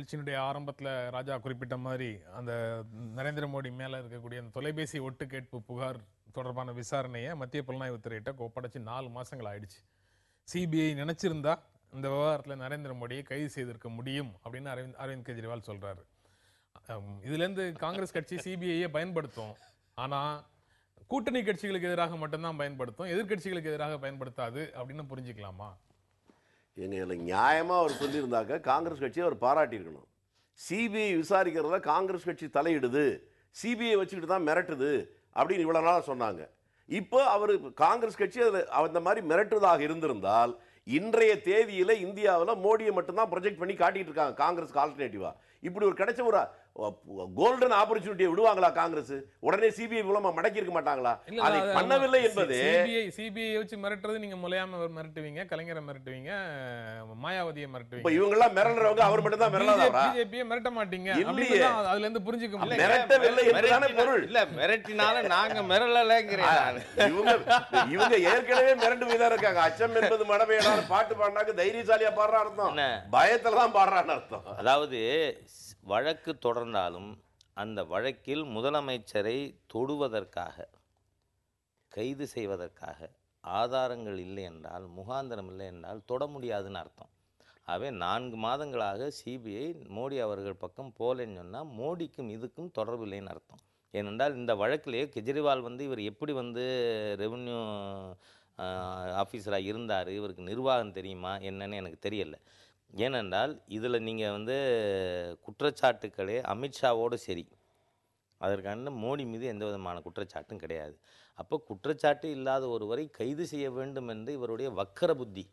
நிகழ்ச்சியினுடைய ஆரம்பத்தில் ராஜா குறிப்பிட்ட மாதிரி அந்த நரேந்திர மோடி மேலே இருக்கக்கூடிய அந்த தொலைபேசி ஒட்டு கேட்பு புகார் தொடர்பான விசாரணையை மத்திய புலனாய்வுத்துறையிட்ட ஒப்படைச்சு 4 மாசங்கள் ஆயிடுச்சு. சிபிஐ நினைச்சிருந்தா இந்த விவகாரத்தில் நரேந்திர மோடியை கைது செய்திருக்க முடியும் அப்படின்னு அரவிந்த் கெஜ்ரிவால் சொல்றாரு. இதுலேருந்து காங்கிரஸ் கட்சி சிபிஐயை பயன்படுத்தும், ஆனால் கூட்டணி கட்சிகளுக்கு எதிராக மட்டும்தான் பயன்படுத்தும், எதிர்கட்சிகளுக்கு எதிராக பயன்படுத்தாது அப்படின்னு புரிஞ்சுக்கலாமா? எங்களை நியாயமாக அவர் சொல்லியிருந்தாக்க காங்கிரஸ் கட்சியை அவர் பாராட்டியிருக்கணும். சிபிஐ விசாரிக்கிறத காங்கிரஸ் கட்சி தலையிடுது, சிபிஐ வச்சுக்கிட்டு தான் மிரட்டுது அப்படின்னு இவ்வளோ நாளாக சொன்னாங்க. இப்போ அவர் காங்கிரஸ் கட்சி அதில் அந்த மாதிரி மிரட்டுவதாக இருந்திருந்தால் இன்றைய தேதியில் இந்தியாவில் மோடியை மட்டும்தான் ப்ரொஜெக்ட் பண்ணி காட்டிட்டு இருக்காங்க காங்கிரஸ்க்கு ஆல்டர்னேட்டிவா. இப்படி ஒரு கிடைச்ச ஒரு கோல்டன் ஆப்பர்ச்சுனிட்டியை விடுவாங்களா காங்கிரஸ்? உடனே சிபிஐ மூலமா மடக்கி இருக்க மாட்டாங்களா? அதை பண்ணவில்லை என்பது சிபிஐ வச்சு மிரட்டுறது. நீங்க முலையாம மிரட்டுவீங்க, கலைஞரை மிரட்டுவீங்க, மாயாவதியை மிரட்டுவீங்க. இப்ப இவங்க எல்லாம் மிரளறவங்க, அவர் மட்டும் தான் மிரளறாரா? பிஜேபியை மிரட்ட மாட்டீங்க. அதுல இருந்து புரிஞ்சுக்க முடியல. மிரட்டவில்லை என்பதான பொருள். இல்ல மிரட்டினால நாங்க மிரளலங்கறேன். இவங்க ஏற்கனவே மிரண்டு மீதா இருக்காங்க. அச்சம் என்பது மடமையடான பாட்டு பாடினாக்க தைரியசாலியா பாடுற அர்த்தம், பயத்துல தான் பாடுறான்னு அர்த்தம். அதாவது வழக்கு தொடர்ந்தாலும் அந்த வழக்கில் முதலமைச்சரை தொடுவதற்காக, கைது செய்வதற்காக ஆதாரங்கள் இல்லை என்றால், முகாந்திரம் இல்லை என்றால் தொட முடியாதுன்னு அர்த்தம். ஆகவே 4 மாதங்களாக சிபிஐ மோடி அவர்கள் பக்கம் போலேன்னு சொன்னால் மோடிக்கும் இதுக்கும் தொடர்பு இல்லைன்னு அர்த்தம். ஏனென்றால் இந்த வழக்கிலே கெஜ்ரிவால் இவர் எப்படி ரெவென்யூ ஆஃபீஸராக இருந்தார், இவருக்கு நிர்வாகம் தெரியுமா என்னன்னு எனக்கு தெரியலை. ஏனென்றால் இதில் நீங்கள் குற்றச்சாட்டுக்களே அமித்ஷாவோடு சரி, அதற்கான மோடி மீது எந்த விதமான குற்றச்சாட்டும் கிடையாது. அப்போ குற்றச்சாட்டு இல்லாத ஒருவரை கைது செய்ய வேண்டும் என்று இவருடைய வக்கர புத்தி,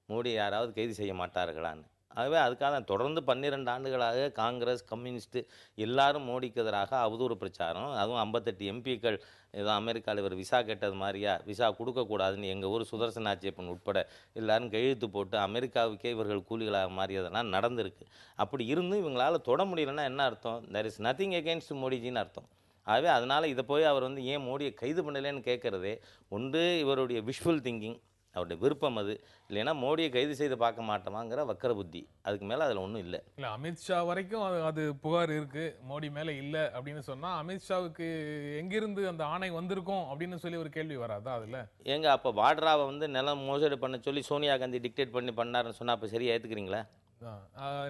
மோடி யாராவது கைது செய்ய மாட்டார்களான்னு. ஆகவே அதுக்காக தொடர்ந்து 12 ஆண்டுகளாக காங்கிரஸ், கம்யூனிஸ்ட்டு எல்லாரும் மோடிக்கு எதிராக அவதூறு பிரச்சாரம். அதுவும் 58 எம்பிக்கள் ஏதோ அமெரிக்காவில் இவர் விசா கேட்டது மாதிரியா, விசா கொடுக்கக்கூடாதுன்னு எங்கள் ஊர் சுதர்சன் ஆட்சியப்பன் உட்பட எல்லாரும் கையெழுத்து போட்டு அமெரிக்காவுக்கே இவர்கள் கூலிகளாக மாறியதெல்லாம் நடந்திருக்கு. அப்படி இருந்தும் இவங்களால் தொட முடியலன்னா என்ன அர்த்தம்? தேர் இஸ் நத்திங் அகெயின்ஸ்ட் மோடிஜின்னு அர்த்தம். ஆகவே அதனால் இதை போய் அவர் ஏன் மோடியை கைது பண்ணலேன்னு கேட்குறதே ஒன்று இவருடைய விஷுவல் திங்கிங், அவருடைய விருப்பம். அது இல்லைன்னா மோடியை கைது செய்து பார்க்க மாட்டோமாங்கிற வக்கர புத்தி, அதுக்கு மேலே அதில் ஒன்றும் இல்லை. இல்லை, அமித்ஷா வரைக்கும் அது புகார் இருக்கு, மோடி மேலே இல்லை அப்படின்னு சொன்னால் அமித்ஷாவுக்கு எங்கிருந்து அந்த ஆணை வந்திருக்கும் அப்படின்னு சொல்லி ஒரு கேள்வி வராதா அதில்? ஏங்க அப்போ வாட்ராவை நிலம் மோசடி பண்ண சொல்லி சோனியா காந்தி டிக்டேட் பண்ணாருன்னு சொன்னால் அப்போ சரியா ஏற்றுக்கிறீங்களா?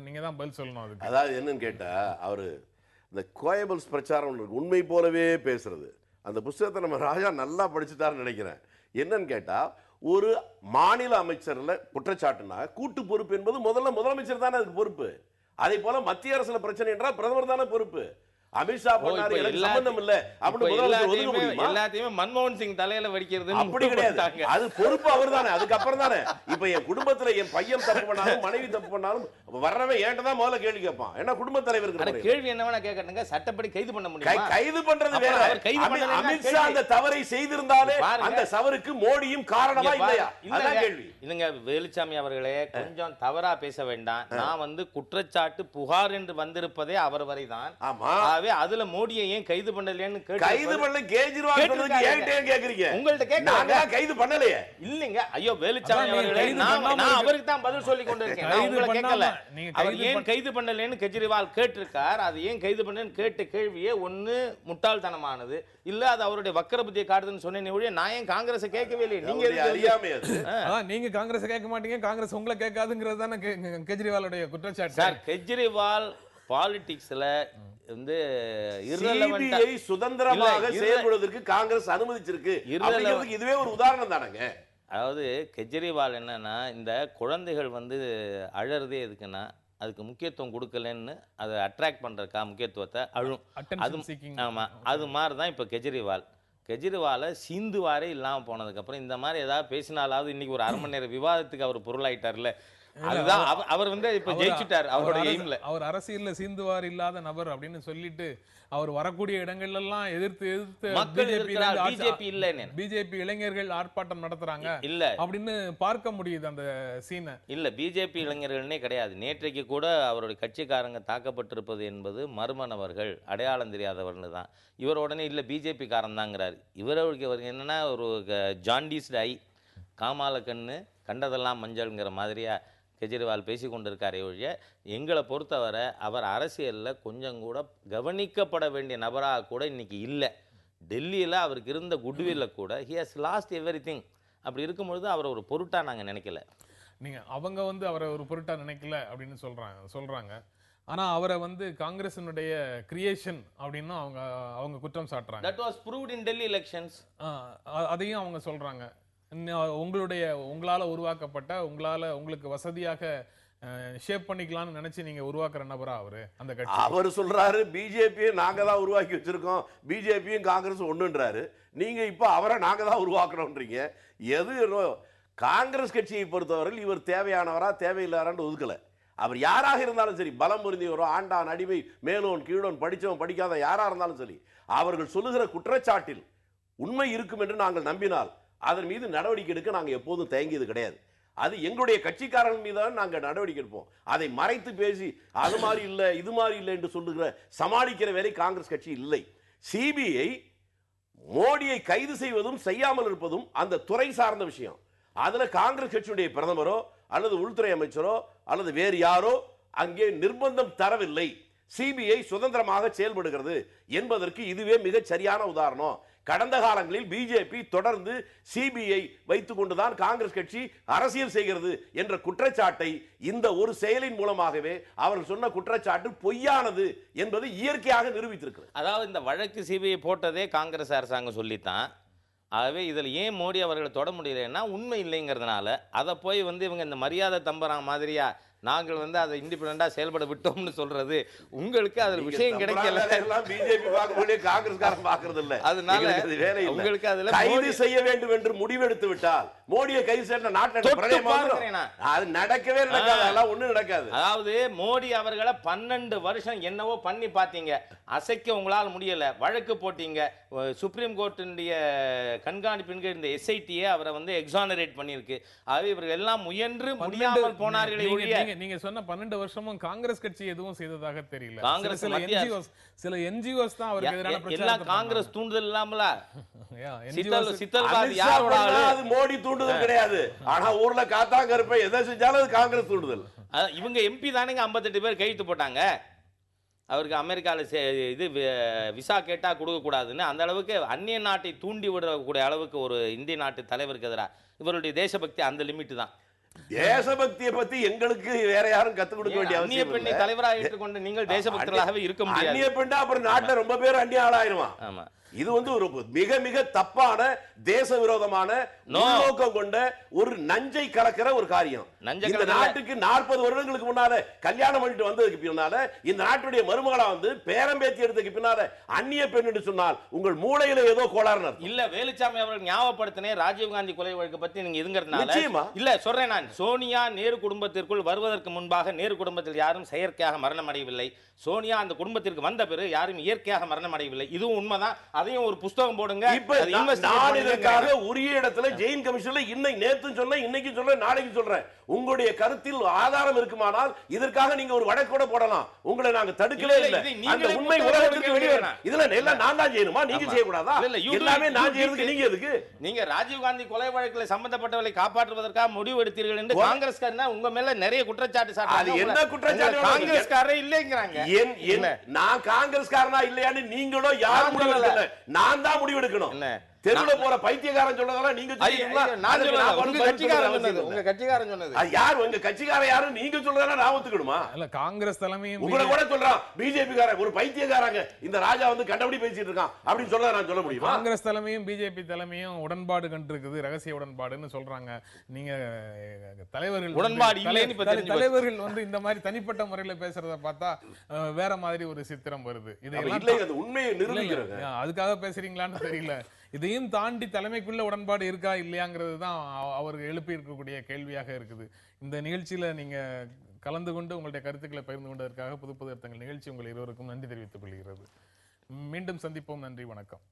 நீங்கள் தான் பதில் சொல்லணும் அதுக்கு. அதாவது என்னன்னு கேட்டால், அவர் இந்த கோயபிள்ஸ் பிரச்சாரம் உண்மை போலவே பேசுறது, அந்த புஸ்தகத்தை நம்ம ராஜா நல்லா படிச்சுட்டாருன்னு நினைக்கிறேன். என்னன்னு கேட்டால், ஒரு மாநில அமைச்சர்ல குற்றச்சாட்டுனா கூட்டு பொறுப்பு என்பது முதலமைச்சர் தானே அதுக்கு பொறுப்பு. அதே போல மத்திய அரசுல பிரச்சனை என்றால் பிரதமர் தானே பொறுப்பு. அமித்ஷா பண்ணாரு, எனக்கு சம்பந்தம் இல்ல அப்படின்னு முதலமைச்சர் ஒதுக்க முடியுமா? எல்லாத்தையுமே மன்மோகன் சிங் தலையில வடிக்கிறது அப்படி கிடையாது. அது பொறுப்பு அவர் தானே. அதுக்கப்புறம் தானே இப்ப என் குடும்பத்துல என் பையன் தப்பு பண்ணாலும் மனைவி தப்பு பண்ணாலும் வர்றவன் ஏன்ட்ட தான் முதல்ல கேள்வி கேட்பான். ஏன்னா குடும்ப தலைவருக்கு கேள்வி என்ன வேணா கேட்கணுங்க, சட்டப்படி கைது பண்ண முடியும். கைது பண்றது வேற. அமித்ஷா அந்த தவறை செய்திருந்தாலே அந்த தவறுக்கு மோடியும் காரணமா இல்லையா? அதான் கேள்வி. இல்லங்க வேலுச்சாமி அவர்களே, கொஞ்சம் தவறா பேச வேண்டாம். நான் குற்றச்சாட்டு புகார் என்று வந்திருப்பதே அவர் வரைதான். ஆமா, அதுல மோடியை ஏன் கைது பண்ணலன்னு கைது பண்ணல கேஜ்ரிவால் சொல்றதுக்கு ஏன்ட்டே கேக்குறீங்க? உங்கள்ட்ட கேக்குறாங்க. நாங்க கைது பண்ணலையே. இல்லங்க, ஐயோ வேலுச்சாமி அவர்களே, நான் அவருக்கு தான் பதில் சொல்லி கொண்டிருக்கேன். நான் உங்களை கேட்கல. அவர் ஏன் கைது பண்ணலன்னு கெஜ்ரிவால் கேட்டிருக்கார். அது ஏன் கைது பண்ணலன்னு கேட்ட கேள்வியே ஒண்ணு முட்டாள்தனமானது, இல்ல அது அவருடைய வக்கர புத்தியை காட்டுதுன்னு சொன்னேனே ஒழிய நான் ஏன் காங்கிரஸ் கேட்கவே இல்லை. நீங்க அறியாமை அது. நீங்க காங்கிரஸ் கேட்க மாட்டீங்க, காங்கிரஸ் உங்களை கேட்காதுங்கிறது தானே கெஜ்ரிவாலுடைய குற்றச்சாட்டு. சார், கெஜ்ரிவால் பாலிடிக்ஸ்ல சிபிஐ சுதந்திரமாக செயல்படுவதற்கு காங்கிரஸ் அனுமதிச்சிருக்கு. இதுவே ஒரு உதாரணம் தானங்க. அதாவது கெஜ்ரிவால் என்னன்னா, இந்த குழந்தைகள் அழறதே எதுக்குன்னா அதுக்கு முக்கியத்துவம் கொடுக்கலன்னு அதை அட்ராக்ட் பண்றதுக்கா முக்கியத்துவத்தை அழும். ஆமா, அது மாதிரி தான் இப்போ கெஜ்ரிவாலை சீந்துவாரே இல்லாமல் போனதுக்கப்புறம் இந்த மாதிரி ஏதாவது பேசினாலாவது இன்னைக்கு ஒரு 1/2 மணி நேர விவாதத்துக்கு அவர் பொருளாயிட்டார்ல. அதுதான் அவர் இப்ப ஜெயிச்சுட்டார் அவருடைய எய்ம்ல. அவர் அரசியல்ல சீந்துவார் இல்லாத நபர் அப்படின்னு சொல்லிட்டு அவர் வரக்கூடிய இடங்கள்ல எல்லாம் எதிர்த்து பிஜேபி இளைஞர்கள் ஆர்ப்பாட்டம் நடத்துறாங்க இல்ல அப்படின்னு பார்க்க முடியுது அந்த சீனை. இல்ல, பிஜேபி இளைஞர்கள்னே கிடையாது. நேற்றைக்கு கூட அவருடைய கட்சிக்காரங்க தாக்கப்பட்டிருப்பது என்பது மர்ம நபர்கள், அடையாளம் தெரியாதவர்னு தான். இவர் உடனே இல்ல பிஜேபி காரன் தாங்கிறாரு. இவருக்கு என்னன்னா ஒரு ஜாண்டிஸ்ட் ஐ, காமால கண்ணு, கண்டதெல்லாம் மஞ்சள்ங்கிற மாதிரியா கெஜ்ரிவால் பேசி கொண்டிருக்காரே ஒழிய எங்களை பொறுத்தவரை அவர் அரசியலில் கொஞ்சம் கூட கவனிக்கப்பட வேண்டிய நபராக கூட இன்னைக்கு இல்லை. டெல்லியில் அவருக்கு இருந்த குட்வில்ல கூட ஹி ஹஸ் லாஸ்ட் எவ்ரிதிங். அப்படி இருக்கும்பொழுது அவர் ஒரு பொருட்டாக நாங்கள் நினைக்கல. நீங்க அவங்க வந்து அவரை ஒரு பொருட்டா நினைக்கல அப்படின்னு சொல்றாங்க. ஆனா அவரை வந்து காங்கிரசினுடைய கிரியேஷன் அப்படின்னு அவங்க குற்றம் சாட்டுறாங்க. That was proved in Delhi elections. அதையும் அவங்க சொல்றாங்க. உங்களால உருவாக்கப்பட்ட உங்களுக்கு வசதியாக ஷேப் பண்ணிக்கலாம்னு நினைச்சு நீங்க உருவாக்குற நபரா அவரு அந்த கட்சி. அவர் சொல்றாரு பிஜேபியை நாங்க தான் உருவாக்கி வச்சிருக்கோம், பிஜேபியும் காங்கிரஸ் ஒண்ணுன்றாரு. நீங்க இப்ப அவரை நாங்க தான் உருவாக்குறோம்ன்றீங்க. எது காங்கிரஸ் கட்சியை பொறுத்தவரையில் இவர் தேவையானவரா தேவையில்லாரான்னு ஒதுக்கல. அவர் யாராக இருந்தாலும் சரி, பலம் பொருந்தியவரோ ஆண்டான் அடிமை மேலோன் கீழோன் படித்தவன் படிக்காத யாரா இருந்தாலும் சரி, அவர்கள் சொல்லுகிற குற்றச்சாட்டில் உண்மை இருக்கும் என்று நாங்கள் நம்பினால் அதன் மீது நடவடிக்கை எடுக்க நாங்கள் எப்போதும் தயங்கியது கிடையாது. அது எங்களுடைய கட்சிக்காரர்கள் மீது தான் நாங்கள் நடவடிக்கை எடுப்போம். அதை மறைத்து பேசி அது மாதிரி இல்லை இது மாதிரி இல்லை என்று சொல்லுகிற சமாளிக்கிற வேலை காங்கிரஸ் கட்சி இல்லை. சிபிஐ மோடியை கைது செய்வதும் செய்யாமல் இருப்பதும் அந்த துறை சார்ந்த விஷயம். அதுல காங்கிரஸ் கட்சியுடைய பிரதமரோ அல்லது உள்துறை அமைச்சரோ அல்லது வேறு யாரோ அங்கே நிர்பந்தம் தரவில்லை. சிபிஐ சுதந்திரமாக செயல்படுகிறது என்பதற்கு இதுவே மிகச் சரியான உதாரணம். கடந்த காலங்களில் பிஜேபி தொடர்ந்து சிபிஐ வைத்துக் கொண்டுதான் காங்கிரஸ் கட்சி அரசியல் செய்கிறது என்ற குற்றச்சாட்டை இந்த ஒரு செயலின் மூலமாகவே அவர்கள் சொன்ன குற்றச்சாட்டு பொய்யானது என்பது இயற்கையாக நிரூபித்திருக்கிறது. அதாவது இந்த வழக்கு சிபிஐ போட்டதே காங்கிரஸ் அரசாங்கம் சொல்லித்தான். ஆகவே இதில் ஏன் மோடி அவர்களை தொட முடியலைன்னா உண்மை இல்லைங்கிறதுனால அதை போய் வந்து இவங்க இந்த மரியாதை தம்பறாங்க மாதிரியா நாங்கள் வந்து அதை இண்டிபெண்டண்டாக செயல்பட விட்டோம்னு சொல்றது உங்களுக்கு அதில் விஷயம் கிடைக்கல. பிஜேபி பார்க்கக்கூடிய காங்கிரஸ்காரன் பார்க்கறது இல்ல. அதனால உங்களுக்கு அதுல கைது செய்ய வேண்டும் என்று முடிவெடுத்து விட்டால் மோடியை கைது செய்ய நாட்டில் அது நடக்கவே நடக்காது. அதெல்லாம் ஒண்ணும் நடக்காது. அதாவது மோடி அவர்களை 12 வருஷம் என்னவோ பண்ணி பார்த்தீங்க, அசைக்க உங்களால் முடியல, வழக்கு போட்டீங்க. சுப்ரீம் கோர்ட்டினுடைய கண்காணிப்பின் இந்த எஸ்ஐடியே அவரை வந்து எக்ஸானரேட் பண்ணியிருக்கு. ஆகவே இவர்கள் எல்லாம் முயன்று முடியாமல் போனார்களே ஒழிய நீங்க சொன்ன 12 வருஷமும் காங்கிரஸ் கட்சி எதுவும் செய்ததாக தெரியல. காங்கிரஸ் சில என்ஜிஓஸ் தான் அவருக்கு எதிரான பிரச்சாரம். எல்லாம் காங்கிரஸ் தூண்டுதல் இல்லாமல அது மோடி தூண்டுதல் கிடையாது. ஆனா ஊர்ல காத்தாங்க இருப்ப எதை செஞ்சாலும் அது காங்கிரஸ் தூண்டுதல். இவங்க எம்பி தானேங்க 58 பேர் கையெழுத்து போட்டாங்க. அவருக்கு அமெரிக்காவில் இது விசா கேட்டால் கொடுக்கக்கூடாதுன்னு அந்த அளவுக்கு அந்நிய நாட்டை தூண்டி விடக்கூடிய அளவுக்கு ஒரு இந்திய நாட்டு தலைவருக்கு எதிராக இவருடைய தேசபக்தி அந்த லிமிட் தான். தேசபக்தியை பத்தி எங்களுக்கு வேற யாரும் கத்துக் கொடுக்க வேண்டிய அவசியம் இல்லை. தலைவராக ஏற்றுக்கொண்டு நீங்கள் தேசபக்தர்களாகவே இருக்க முடியாது. அந்நிய பெண்ணா அப்புறம் நாட்டுல ரொம்ப பேர் அந்நிய ஆளாயிருவான். ஆமா, இது வந்து ஒரு மிக மிக தப்பான தேச விரோதமான நோக்கம் கொண்ட ஒரு நஞ்சை கலக்கிற ஒரு காரியம். இந்த நாட்டுக்கு 40 வருடங்களுக்கு முன்னால கல்யாணம் பண்ணிட்டு வந்ததுக்கு பின்னால இந்த நாட்டுடைய மருமகளா வந்து பேரம்பேத்தி எடுத்ததுக்கு பின்னால அந்நிய பெண் என்று சொன்னால் உங்கள் மூளையில ஏதோ கோளாறு இல்ல. வேலுச்சாமி அவர்கள் ஞாபகப்படுத்தினே ராஜீவ்காந்தி கொலை வழக்கு பத்தி நீங்க இதுங்கிறதுனால இல்ல சொல்றேன். நான் சோனியா நேரு குடும்பத்திற்குள் வருவதற்கு முன்பாக நேரு குடும்பத்தில் யாரும் செயற்கையாக மரணம் அடையவில்லை. சோனியா அந்த குடும்பத்திற்கு வந்த பிறகு யாரும் இயற்கையாக மரணம் அடையவில்லை. இதுவும் உண்மைதான். அதையும் ஒரு புத்தகம் போடுங்க. இதற்காக உரிய இடத்துல ஜெயின் கமிஷன்ல இன்னைக்கு நேத்து சொன்ன இன்னைக்கு சொல்ற நாளைக்கு சொல்றேன். உங்களுடைய கருத்தில் ஆதாரம் இருக்குமானால் இதற்காக நீங்க ஒரு வழக்கோட போடலாம். உங்களை நாங்க தடுக்கவே இல்லை. அந்த உண்மை உலகத்துக்கு வெளியே வரணும். இதுல எல்லாம் நான் தான் செய்யணுமா, நீங்க செய்ய கூடாதா? எல்லாமே நான் செய்யறதுக்கு நீங்க எதுக்கு? நீங்க ராஜீவ்காந்தி கொலை வழக்கில் சம்பந்தப்பட்டவர்களை காப்பாற்றுவதற்காக முடிவு எடுத்தீர்கள் என்று காங்கிரஸ்காரர் உங்க மேல நிறைய குற்றச்சாட்டு சாட்டுறாங்க. அது என்ன குற்றச்சாட்டு? காங்கிரஸ்காரரே இல்லைங்கறாங்க. நான் காங்கிரஸ்காரனா இல்லையான்னு நீங்களோ யாரும் முடிவு எடுக்கல. நான் தான் முடிவு எடுக்கணும். தெருவுல போற பைத்தியக்காரன் சொல்றதெல்லாம் நீங்க சொல்றீங்களா? நான் சொல்லல. உங்க கட்சிக்காரன் சொன்னது. உங்க கட்சிக்காரன் சொன்னது. அது யார்? உங்க கட்சிக்காரன் யாரு? நீங்க சொல்றதா நான் ஒத்துக்கணுமா? இல்ல காங்கிரஸ் தலைமையும் உங்களை கூட சொல்றான் பிஜேபி காரன் ஒரு பைத்தியக்காரங்க இந்த ராஜா வந்து கண்டபடி பேசிட்டு இருக்கான் அப்படின்னு சொல்றத நான் சொல்ல முடியுமா? காங்கிரஸ் தலைமையும் பிஜேபி தலைமையும் உடன்பாடு கண்டிருக்குது, ரகசிய உடன்பாடுன்னு சொல்றாங்க. நீங்க தலைவர்கள் உடன்பாடு இல்லைன்னு இப்ப தலைவர்கள் வந்து இந்த மாதிரி தனிப்பட்ட முறையில பேசுறத பார்த்தா வேற மாதிரி ஒரு சித்திரம் வருது. இது உண்மையை நிரூபிக்கிறது. அதுக்காக பேசுறீங்களான்னு தெரியல. இதையும் தாண்டி தலைமைக்குள்ள உடன்பாடு இருக்கா இல்லையாங்கிறது தான் அவர்கள் எழுப்பி இருக்கக்கூடிய கேள்வியாக இருக்குது. இந்த நிகழ்ச்சியில நீங்க கலந்து கொண்டு உங்களுடைய கருத்துக்களை பகிர்ந்து கொண்டதற்காக புது புது அர்த்தங்கள் நிகழ்ச்சி உங்கள் இருவருக்கும் நன்றி தெரிவித்துக் கொள்கிறது. மீண்டும் சந்திப்போம். நன்றி, வணக்கம்.